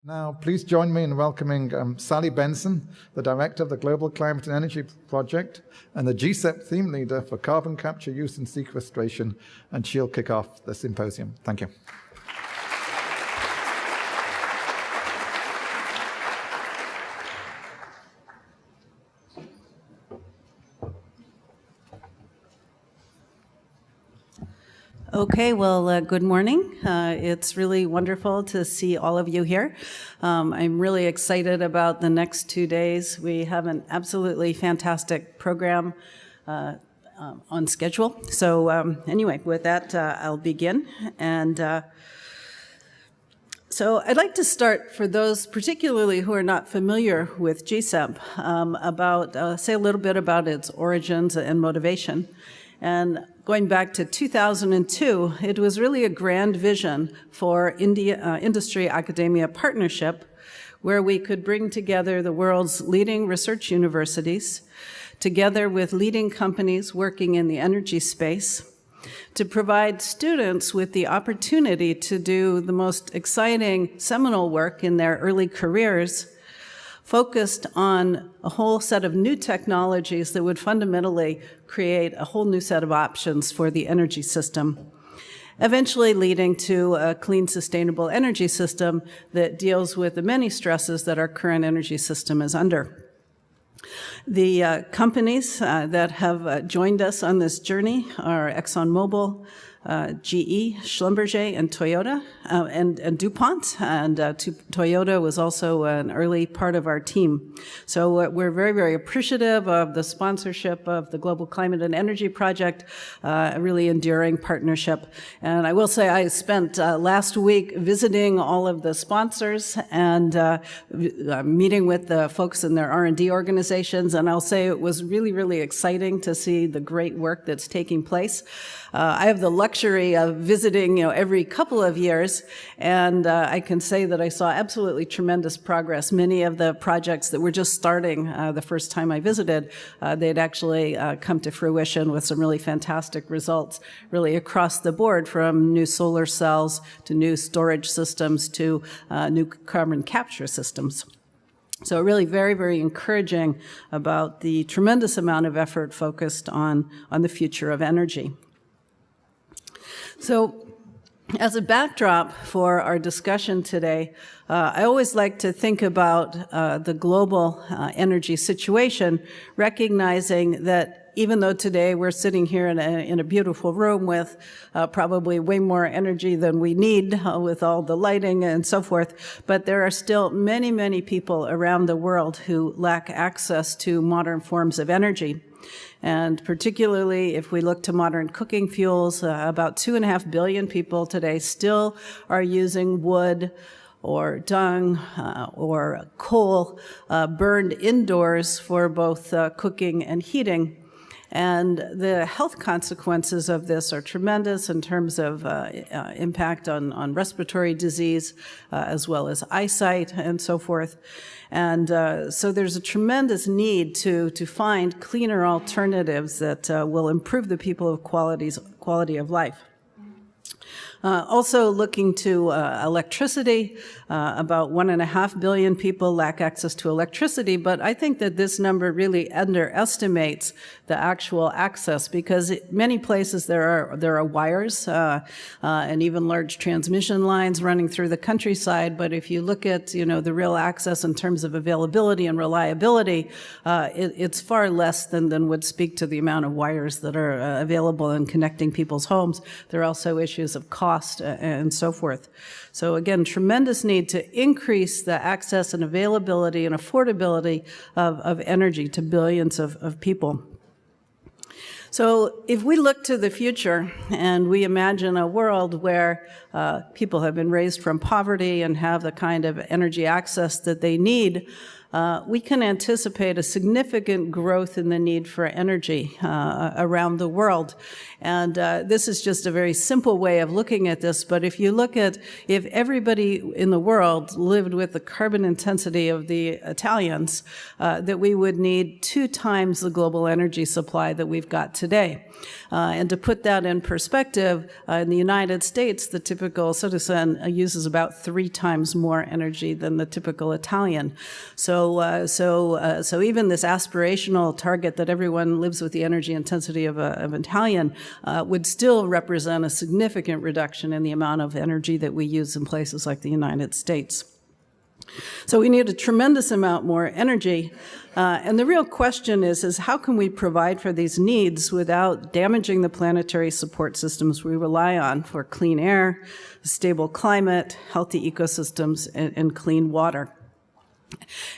Now, please join me in welcoming Sally Benson, the Director of the Global Climate and Energy Project and the GCEP Theme Leader for Carbon Capture, Use and Sequestration, and she'll kick off the symposium. Thank you. Okay, well, good morning. It's really wonderful to see all of you here. I'm really excited about the next 2 days. We have an absolutely fantastic program on schedule. So anyway, with that, I'll begin. And so I'd like to start, for those particularly who are not familiar with GCEP, say a little bit about its origins and motivation. And going back to 2002, it was really a grand vision for industry-academia partnership, where we could bring together the world's leading research universities, together with leading companies working in the energy space, to provide students with the opportunity to do the most exciting seminal work in their early careers, focused on a whole set of new technologies that would fundamentally create a whole new set of options for the energy system, eventually leading to a clean, sustainable energy system that deals with the many stresses that our current energy system is under. The companies that have joined us on this journey are ExxonMobil, GE, Schlumberger, and Toyota, and DuPont. And Toyota was also an early part of our team. So we're very, very appreciative of the sponsorship of the Global Climate and Energy Project, a really enduring partnership. And I will say I spent last week visiting all of the sponsors and meeting with the folks in their R&D organizations. And I'll say it was really, really exciting to see the great work that's taking place. I have the luxury of visiting, every couple of years, and I can say that I saw absolutely tremendous progress. Many of the projects that were just starting the first time I visited, they'd actually come to fruition with some really fantastic results, really across the board, from new solar cells to new storage systems to new carbon capture systems. So really very, very encouraging about the tremendous amount of effort focused on the future of energy. So as a backdrop for our discussion today, I always like to think about the global energy situation, recognizing that even though today we're sitting here in a beautiful room with probably way more energy than we need with all the lighting and so forth, but there are still many, many people around the world who lack access to modern forms of energy. And particularly if we look to modern cooking fuels, about 2.5 billion people today still are using wood or dung or coal burned indoors for both cooking and heating. And the health consequences of this are tremendous in terms of impact on respiratory disease, as well as eyesight and so forth. And so there's a tremendous need to find cleaner alternatives that will improve the people's quality of life. Also looking to electricity, about 1.5 billion people lack access to electricity, but I think that this number really underestimates the actual access, because many places there are wires and even large transmission lines running through the countryside, but if you look at the real access in terms of availability and reliability, it's far less than would speak to the amount of wires that are available in connecting people's homes. There are also issues of cost and so forth. So again, tremendous need to increase the access and availability and affordability of energy to billions of people. So if we look to the future and we imagine a world where people have been raised from poverty and have the kind of energy access that they need, we can anticipate a significant growth in the need for energy around the world. And this is just a very simple way of looking at this, but if you look at if everybody in the world lived with the carbon intensity of the Italians, that we would need 2 times the global energy supply that we've got today. And to put that in perspective, in the United States, the typical citizen uses about 3 times more energy than the typical Italian. So even this aspirational target that everyone lives with the energy intensity of an Italian would still represent a significant reduction in the amount of energy that we use in places like the United States. So we need a tremendous amount more energy. And the real question is how can we provide for these needs without damaging the planetary support systems we rely on for clean air, stable climate, healthy ecosystems, and clean water?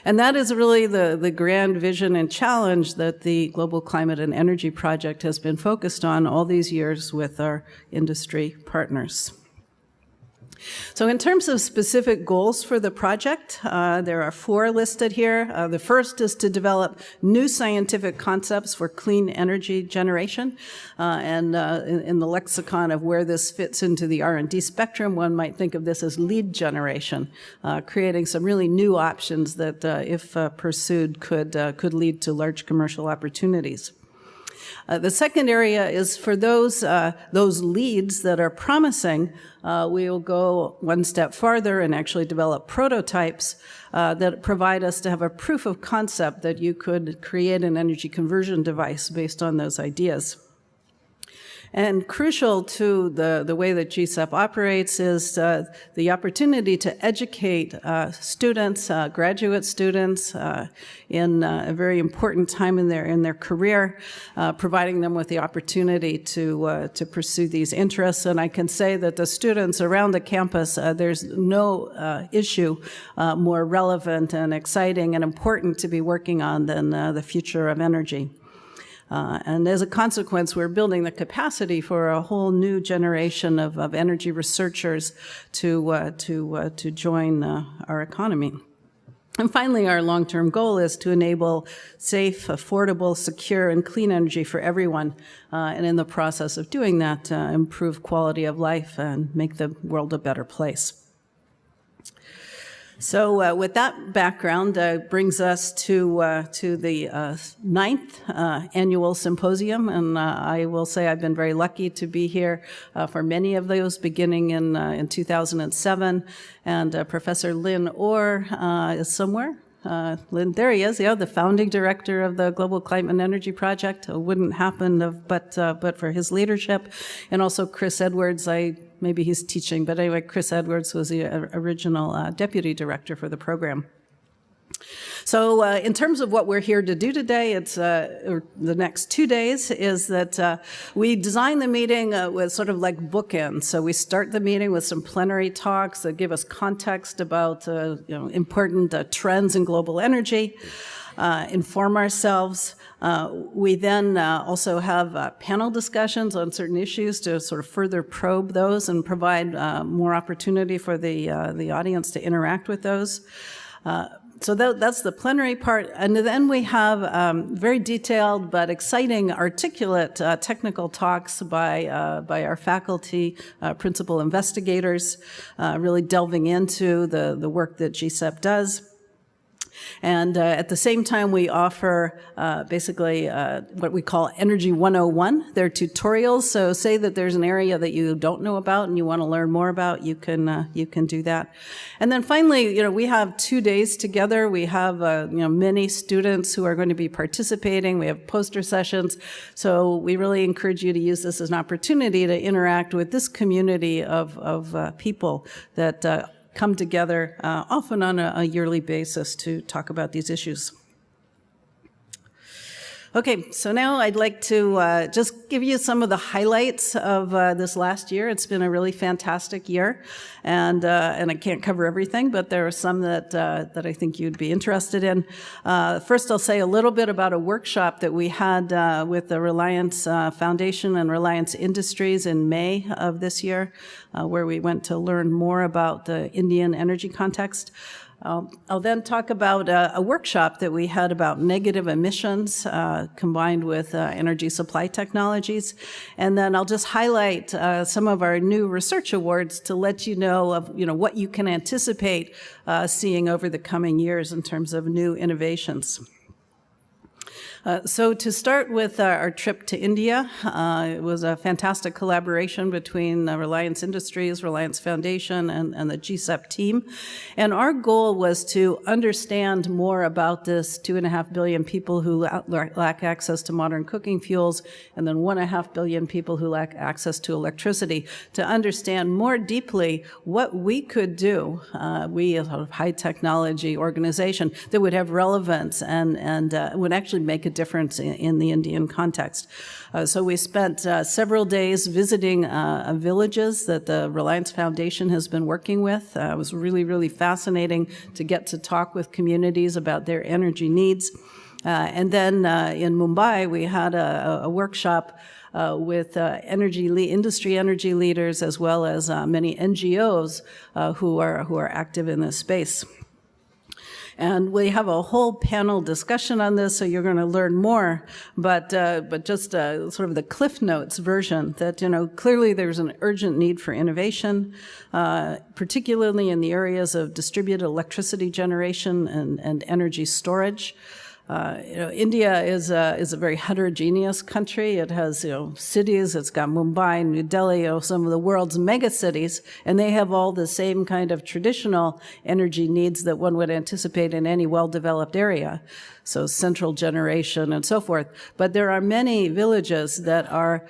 And that is really the grand vision and challenge that the Global Climate and Energy Project has been focused on all these years with our industry partners. So in terms of specific goals for the project, there are 4 listed here. The first is to develop new scientific concepts for clean energy generation. And in the lexicon of where this fits into the R&D spectrum, one might think of this as lead generation, creating some really new options that, if pursued, could lead to large commercial opportunities. The second area is for those leads that are promising, we will go one step farther and actually develop prototypes that provide us to have a proof of concept that you could create an energy conversion device based on those ideas. And crucial to the way that GCEP operates is the opportunity to educate students, graduate students, in a very important time in their career, providing them with the opportunity to pursue these interests. And I can say that the students around the campus, there's no issue more relevant and exciting and important to be working on than the future of energy. And as a consequence, we're building the capacity for a whole new generation of energy researchers to join our economy. And finally, our long-term goal is to enable safe, affordable, secure, and clean energy for everyone, and in the process of doing that, improve quality of life and make the world a better place. So with that background, brings us to the 9th annual symposium, and I will say I've been very lucky to be here for many of those, beginning in 2007. And Professor Lynn Orr is somewhere. Lynn, there he is, the founding director of the Global Climate and Energy Project. It wouldn't happen but for his leadership. And also Chris Edwards, maybe he's teaching, but anyway, Chris Edwards was the original deputy director for the program. So in terms of what we're here to do today, it's the next 2 days, is that we design the meeting with sort of like bookends. So we start the meeting with some plenary talks that give us context about important trends in global energy, inform ourselves. We then also have panel discussions on certain issues to sort of further probe those and provide more opportunity for the audience to interact with those. So that's the plenary part. And then we have very detailed but exciting, articulate technical talks by our faculty, principal investigators, really delving into the work that GCEP does. And at the same time, we offer basically what we call Energy 101. They're tutorials. So say that there's an area that you don't know about and you want to learn more about, you can do that. And then finally, we have 2 days together. We have many students who are going to be participating. We have poster sessions. So we really encourage you to use this as an opportunity to interact with this community of people that come together often on a yearly basis to talk about these issues. Okay, so now I'd like to just give you some of the highlights of this last year. It's been a really fantastic year, and I can't cover everything, but there are some that I think you'd be interested in. First, I'll say a little bit about a workshop that we had with the Reliance Foundation and Reliance Industries in May of this year. where we went to learn more about the Indian energy context. I'll then talk about a workshop that we had about negative emissions combined with energy supply technologies. And then I'll just highlight some of our new research awards to let you know of what you can anticipate seeing over the coming years in terms of new innovations. So to start with our trip to India, it was a fantastic collaboration between Reliance Industries, Reliance Foundation, and the GCEP team. And our goal was to understand more about this 2.5 billion people who lack access to modern cooking fuels, and then 1.5 billion people who lack access to electricity, to understand more deeply what we could do, we as a high technology organization, that would have relevance and would actually make a difference in the Indian context. So we spent several days visiting villages that the Reliance Foundation has been working with. It was really, really fascinating to get to talk with communities about their energy needs. And then in Mumbai, we had a workshop with industry energy leaders, as well as many NGOs who are active in this space. And we have a whole panel discussion on this, so you're going to learn more. But just sort of the Cliff Notes version, that clearly there's an urgent need for innovation, particularly in the areas of distributed electricity generation and energy storage. India is a very heterogeneous country. It has, cities. It's got Mumbai, New Delhi, some of the world's mega cities, and they have all the same kind of traditional energy needs that one would anticipate in any well-developed area. So central generation and so forth. But there are many villages that are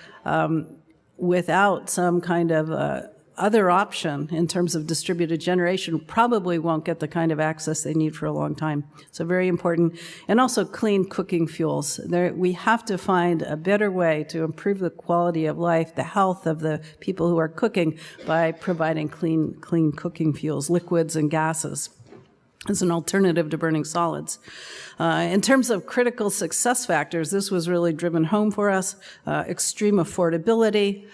without some kind of other option in terms of distributed generation, probably won't get the kind of access they need for a long time. So very important. And also clean cooking fuels. We have to find a better way to improve the quality of life, the health of the people who are cooking, by providing clean cooking fuels, liquids and gases, as an alternative to burning solids. In terms of critical success factors, this was really driven home for us. Extreme affordability,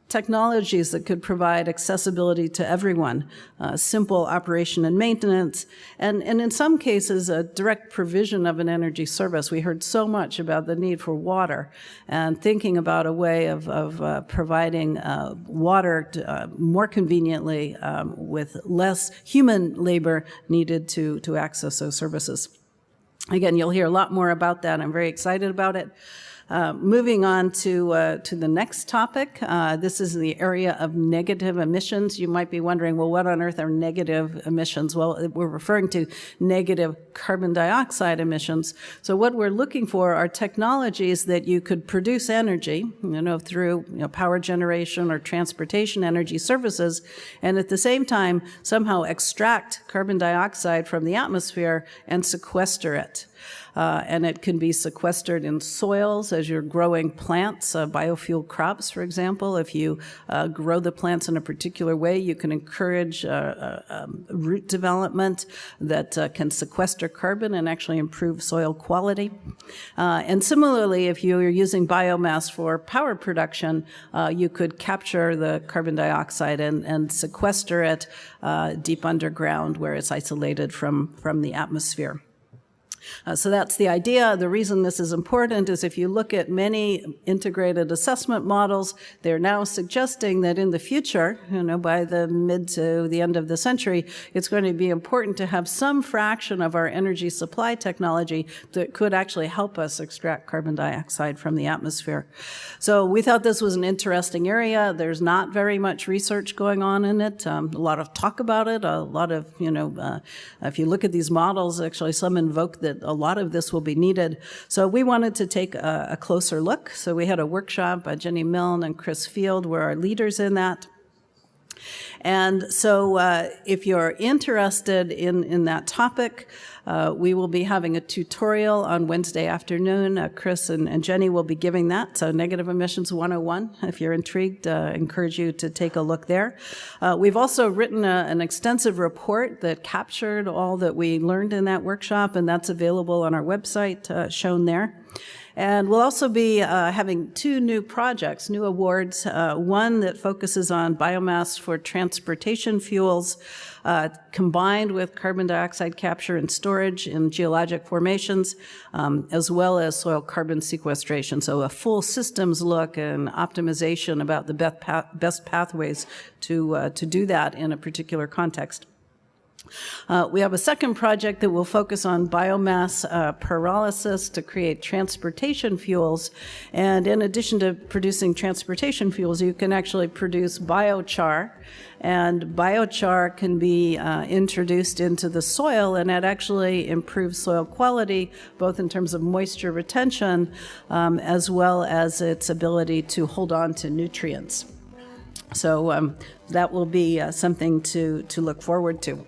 technologies that could provide accessibility to everyone, simple operation and maintenance, and in some cases, a direct provision of an energy service. We heard so much about the need for water, and thinking about a way of providing water more conveniently with less human labor needed to access those services. Again, you'll hear a lot more about that. I'm very excited about it. Moving on to the next topic, this is the area of negative emissions. You might be wondering, well, what on earth are negative emissions? Well, we're referring to negative carbon dioxide emissions. So what we're looking for are technologies that you could produce energy, through power generation or transportation energy services, and at the same time somehow extract carbon dioxide from the atmosphere and sequester it. And it can be sequestered in soils as you're growing plants, biofuel crops, for example. If you grow the plants in a particular way, you can encourage root development that can sequester carbon and actually improve soil quality. And similarly, if you're using biomass for power production, you could capture the carbon dioxide and sequester it deep underground where it's isolated from the atmosphere. So that's the idea. The reason this is important is if you look at many integrated assessment models, they're now suggesting that in the future, by the mid to the end of the century, it's going to be important to have some fraction of our energy supply technology that could actually help us extract carbon dioxide from the atmosphere. So we thought this was an interesting area. There's not very much research going on in it, a lot of talk about it, a lot of, if you look at these models, actually some invoke that a lot of this will be needed. So we wanted to take a closer look. So we had a workshop by Jenny Milne and Chris Field were our leaders in that. And so if you're interested in that topic, we will be having a tutorial on Wednesday afternoon. Chris and Jenny will be giving that. So Negative Emissions 101, if you're intrigued, encourage you to take a look there. We've also written an extensive report that captured all that we learned in that workshop, and that's available on our website, shown there. And we'll also be having two new projects, new awards, one that focuses on biomass for transportation fuels, combined with carbon dioxide capture and storage in geologic formations, as well as soil carbon sequestration. So a full systems look and optimization about the best pathways to do that in a particular context. We have a second project that will focus on biomass pyrolysis to create transportation fuels. And in addition to producing transportation fuels, you can actually produce biochar. And biochar can be introduced into the soil, and it actually improves soil quality, both in terms of moisture retention, as well as its ability to hold on to nutrients. So that will be something to look forward to.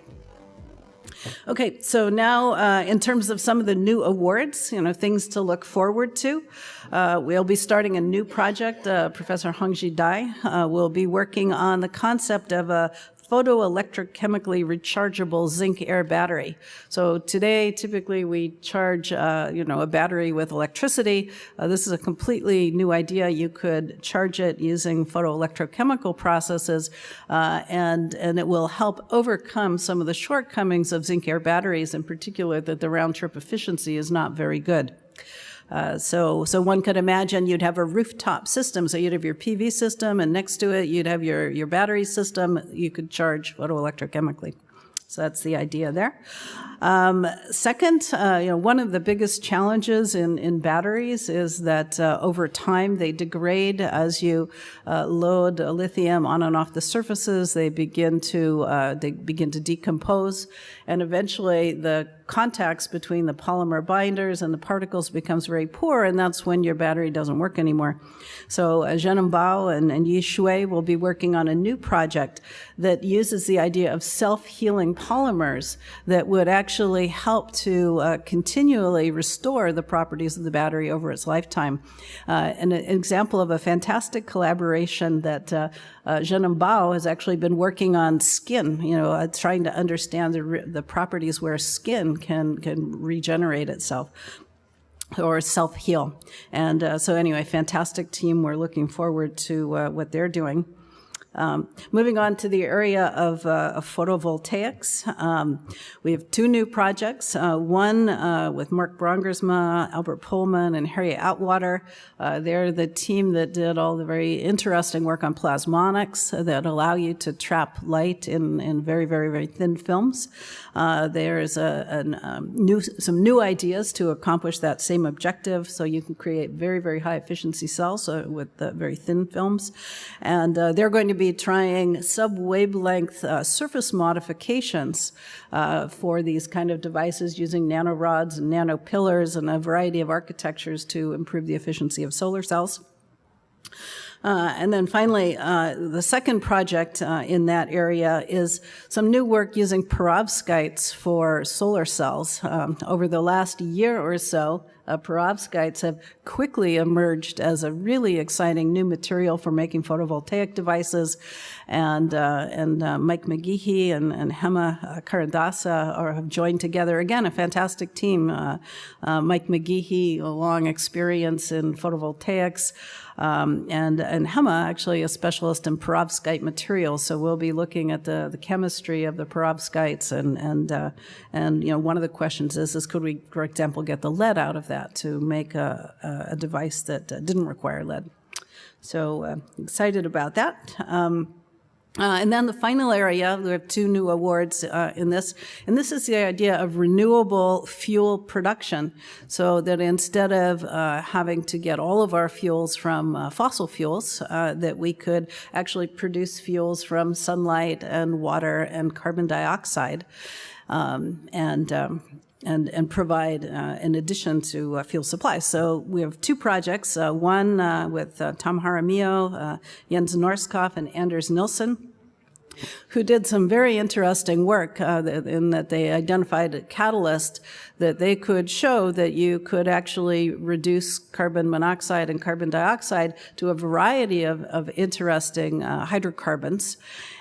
Okay, so now in terms of some of the new awards, things to look forward to, we'll be starting a new project. Professor Hongji Dai will be working on the concept of a photoelectrochemically rechargeable zinc air battery. So today, typically we charge, a battery with electricity. This is a completely new idea. You could charge it using photoelectrochemical processes, and it will help overcome some of the shortcomings of zinc air batteries, in particular that the round-trip efficiency is not very good. So one could imagine you'd have a rooftop system. So you'd have your PV system, and next to it you'd have your battery system. You could charge photoelectrochemically. So that's the idea there. Second, one of the biggest challenges in batteries is that over time they degrade as you load lithium on and off the surfaces. They begin to decompose, and eventually the contacts between the polymer binders and the particles becomes very poor, and that's when your battery doesn't work anymore. So Zhenan Bao and Yi Shui will be working on a new project that uses the idea of self-healing polymers that would actually help to continually restore the properties of the battery over its lifetime. And an example of a fantastic collaboration that Zhenan Bao has actually been working on skin, trying to understand the properties where skin can regenerate itself or self-heal. And so anyway, fantastic team. We're looking forward to what they're doing. Moving on to the area of photovoltaics, we have two new projects, one with Mark Brongersma, Albert Pullman, and Harriet Atwater. They're the team that did all the very interesting work on plasmonics that allow you to trap light in very, very, very thin films. There's some new ideas to accomplish that same objective, so you can create very, very high efficiency cells with very thin films. And they're going to be trying sub-wavelength surface modifications for these kind of devices using nanorods and nanopillars and a variety of architectures to improve the efficiency of solar cells. And then finally, the second project in that area is some new work using perovskites for solar cells. Over the last year or so, perovskites have quickly emerged as a really exciting new material for making photovoltaic devices. And Mike McGeehee and Hema Karadasa have joined together. Again, a fantastic team. Mike McGeehee, a long experience in photovoltaics. And Hema, actually a specialist in perovskite materials. So we'll be looking at the chemistry of the perovskites, and one of the questions is could we, for example, get the lead out of that to make a device that didn't require lead. So excited about that. And then the final area, we have two new awards in this, and this is the idea of renewable fuel production, so that instead of having to get all of our fuels from fossil fuels, that we could actually produce fuels from sunlight and water and carbon dioxide, and provide in addition to fuel supply. So we have two projects, one with Tom Jaramillo, Jens Norskopf, and Anders Nilsson. who did some very interesting work in that they identified a catalyst that they could show that you could actually reduce carbon monoxide and carbon dioxide to a variety of interesting hydrocarbons.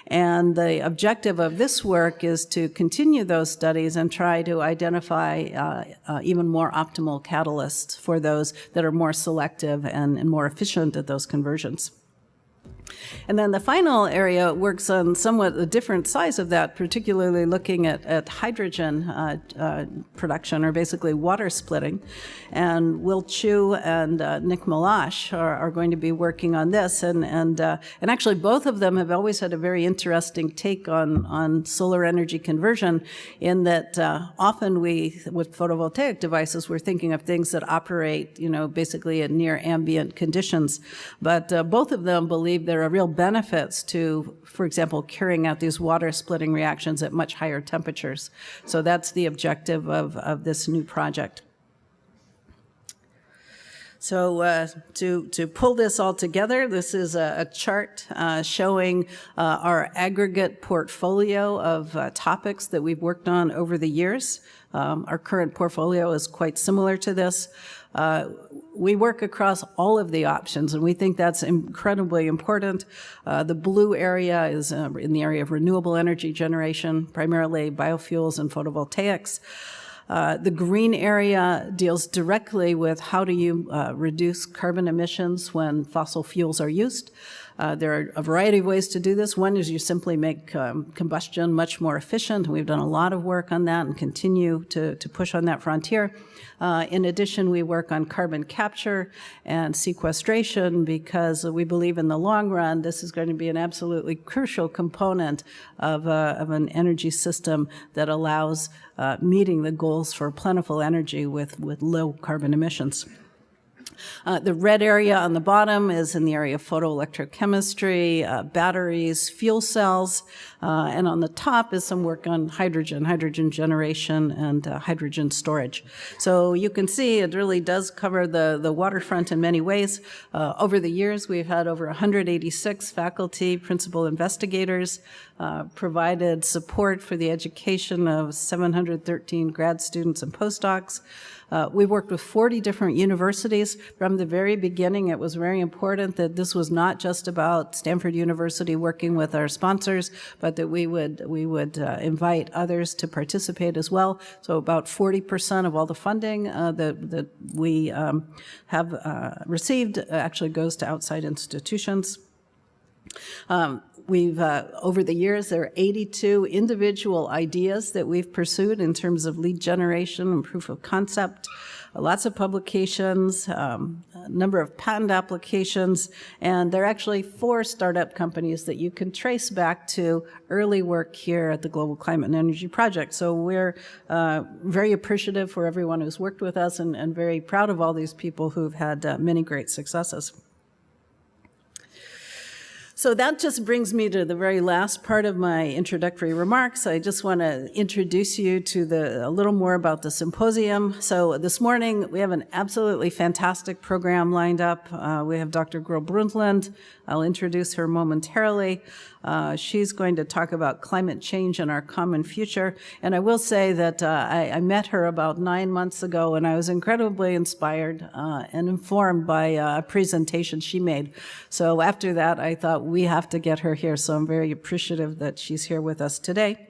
And the objective of this work is to continue those studies and try to identify even more optimal catalysts for those that are more selective and more efficient at those conversions. And then the final area works on somewhat a different size of that, particularly looking at hydrogen production, or basically water splitting. And Will Chu and Nick Malash are going to be working on this. And actually both of them have always had a very interesting take on solar energy conversion, in that often with photovoltaic devices, we're thinking of things that operate, basically in near ambient conditions. But both of them believe there are real benefits to, for example, carrying out these water splitting reactions at much higher temperatures. So that's the objective of this new project. So to pull this all together, this is a chart showing our aggregate portfolio of topics that we've worked on over the years. Our current portfolio is quite similar to this. We work across all of the options, and we think that's incredibly important. The blue area is in the area of renewable energy generation, primarily biofuels and photovoltaics. The green area deals directly with how do you reduce carbon emissions when fossil fuels are used. There are a variety of ways to do this. One is you simply make combustion much more efficient. We've done a lot of work on that and continue to push on that frontier. In addition, we work on carbon capture and sequestration, because we believe in the long run this is going to be an absolutely crucial component of an energy system that allows meeting the goals for plentiful energy with low carbon emissions. The red area on the bottom is in the area of photoelectrochemistry, batteries, fuel cells, and on the top is some work on hydrogen generation, and hydrogen storage. So you can see it really does cover the waterfront in many ways. Over the years, we've had over 186 faculty, principal investigators, provided support for the education of 713 grad students and postdocs. We've worked with 40 different universities. From the very beginning, it was very important that this was not just about Stanford University working with our sponsors, but that we would invite others to participate as well. So about 40% of all the funding that we have received actually goes to outside institutions. We've, over the years, there are 82 individual ideas that we've pursued in terms of lead generation and proof of concept, lots of publications, a number of patent applications, and there are actually 4 startup companies that you can trace back to early work here at the Global Climate and Energy Project. So we're very appreciative for everyone who's worked with us, and very proud of all these people who've had many great successes. So that just brings me to the very last part of my introductory remarks. I just want to introduce you to a little more about the symposium. So this morning, we have an absolutely fantastic program lined up. We have Dr. Gro Brundtland. I'll introduce her momentarily. She's going to talk about climate change and our common future. And I will say that I met her about 9 months ago, and I was incredibly inspired and informed by a presentation she made. So after that, I thought we have to get her here. So I'm very appreciative that she's here with us today.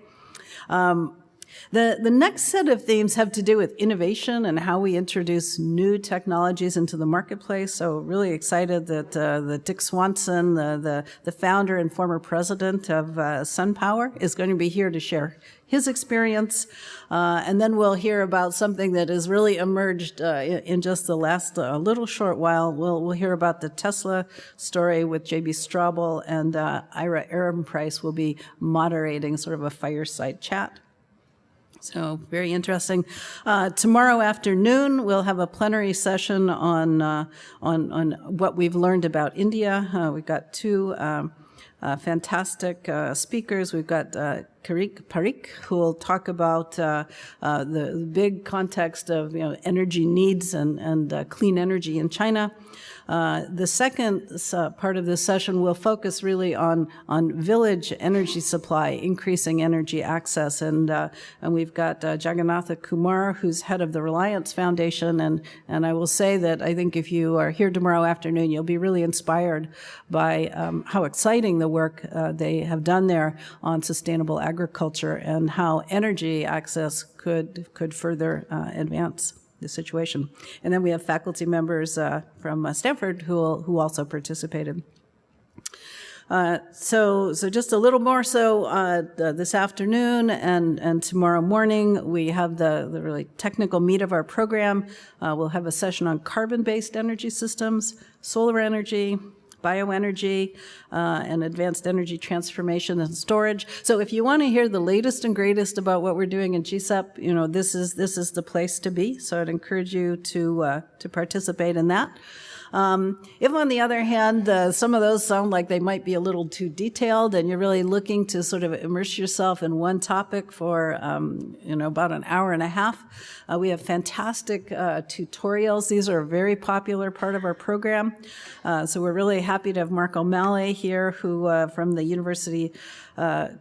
The next set of themes have to do with innovation and how we introduce new technologies into the marketplace. So really excited that Dick Swanson, the founder and former president of SunPower, is going to be here to share his experience. And then we'll hear about something that has really emerged in just the last little short while. We'll hear about the Tesla story with J.B. Straubel, and Ira Ehrenpreis will be moderating sort of a fireside chat. So very interesting. Tomorrow afternoon, we'll have a plenary session on what we've learned about India. We've got 2 fantastic speakers. We've got Parikh, who will talk about the big context of energy needs and clean energy in China. The second part of this session will focus really on village energy supply, increasing energy access, and we've got Jagannatha Kumar, who's head of the Reliance Foundation, and I will say that I think if you are here tomorrow afternoon, you'll be really inspired by how exciting the work they have done there on sustainable agriculture and how energy access could further advance the situation. And then we have faculty members from Stanford who also participated. So just a little more this afternoon and tomorrow morning, we have the really technical meat of our program. We'll have a session on carbon-based energy systems, solar energy, bioenergy, and advanced energy transformation and storage. So if you want to hear the latest and greatest about what we're doing in GCEP, this is the place to be. So I'd encourage you to participate in that. If, on the other hand, some of those sound like they might be a little too detailed and you're really looking to sort of immerse yourself in one topic for, about an hour and a half, we have fantastic tutorials. These are a very popular part of our program. So we're really happy to have Mark O'Malley here, who from the University that's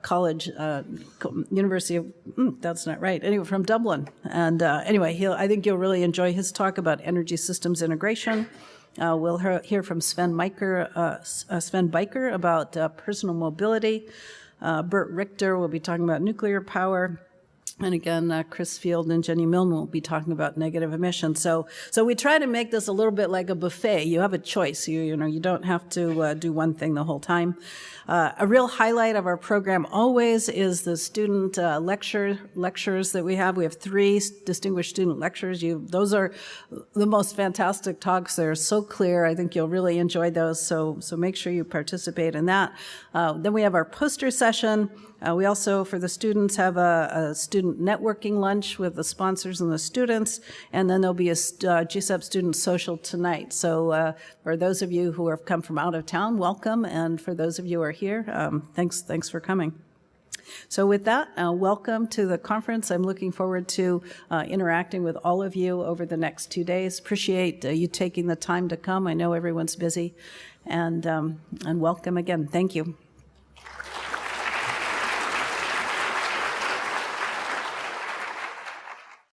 not right. Anyway, from Dublin. And anyway, I think you'll really enjoy his talk about energy systems integration. We'll hear from Sven Biker about personal mobility. Bert Richter will be talking about nuclear power. And again, Chris Field and Jenny Milne will be talking about negative emissions. So we try to make this a little bit like a buffet. You have a choice. You don't have to do one thing the whole time. A real highlight of our program always is the student lectures that we have. We have 3 distinguished student lectures. Those are the most fantastic talks. They're so clear. I think you'll really enjoy those. So make sure you participate in that. Then we have our poster session. We also, for the students, have a student networking lunch with the sponsors and the students, and then there'll be a GCEP student social tonight. So for those of you who have come from out of town, welcome, and for those of you who are here, thanks for coming. So with that, welcome to the conference. I'm looking forward to interacting with all of you over the next 2 days. Appreciate you taking the time to come. I know everyone's busy, and welcome again. Thank you.